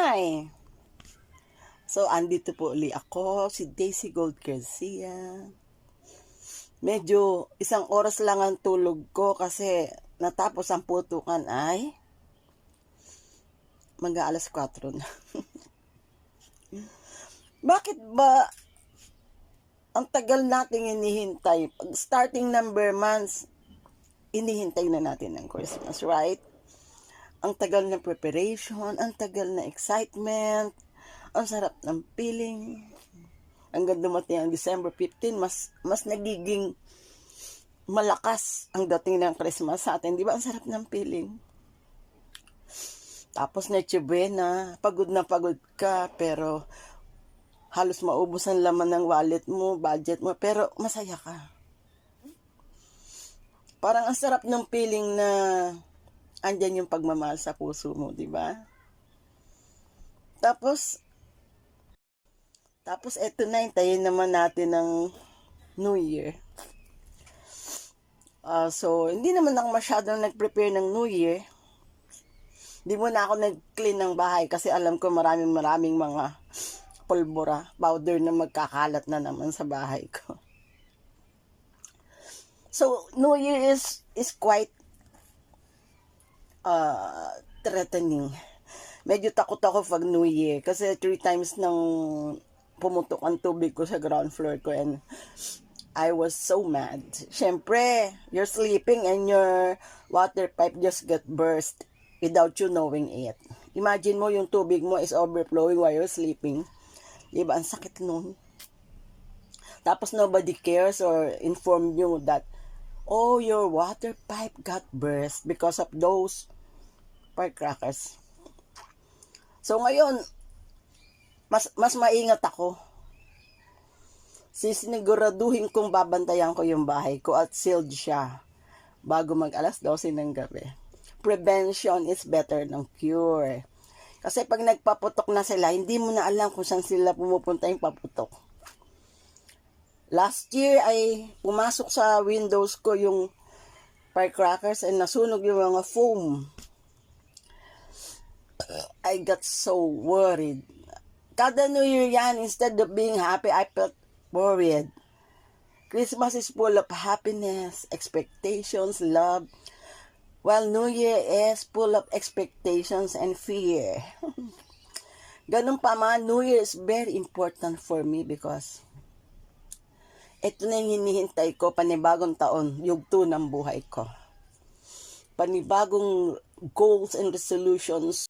Hi! So, andito po uli ako, si Daisy Gold Garcia. Medyo isang oras lang ang tulog ko kasi natapos ang putukan ay mag-aalas 4 na. Bakit ba ang tagal nating hinihintay? Pag starting number months, hinihintay na natin ang Christmas, right? Ang tagal ng preparation, ang tagal na excitement, ang sarap ng feeling. Hanggang dumating ang December 15, mas nagiging malakas ang dating ng Christmas sa atin. Di ba? Ang sarap ng feeling. Tapos Noche Buena, pagod na pagod ka, pero halos maubos ang laman ng wallet mo, budget mo, pero masaya ka. Parang ang sarap ng feeling na andyan yung pagmamahal sa puso mo, di ba? Tapos eto na, hintayin naman natin ng New Year. So, hindi naman ako masyadong nag-prepare ng New Year. Hindi muna ako nag-clean ng bahay kasi alam ko maraming mga pulbura, powder na magkakalat na naman sa bahay ko. So, New Year is quite threatening. Medyo takot ako pag New Year kasi 3 times nang pumutok ang tubig ko sa ground floor ko and I was so mad. Siyempre, you're sleeping and your water pipe just got burst without you knowing it. Imagine mo yung tubig mo is overflowing while you're sleeping. Diba? Ang sakit nun. Tapos nobody cares or inform you that, oh, your water pipe got burst because of those firecrackers. So ngayon, mas maingat ako. Sisiniguraduhin kong babantayan ko yung bahay ko at sealed siya bago mag alas 12 ng gabi. Prevention is better than cure. Kasi pag nagpaputok na sila, hindi mo na alam kung saan sila pumupunta yung paputok. Last year ay pumasok sa windows ko yung firecrackers and nasunog yung mga foam. I got so worried. Kada New Year yan, instead of being happy, I felt worried. Christmas is full of happiness, expectations, love, while New Year is full of expectations and fear. Ganun pa man, New Year is very important for me because ito na yung hinihintay ko, panibagong taon, yugto ng buhay ko. Panibagong goals and resolutions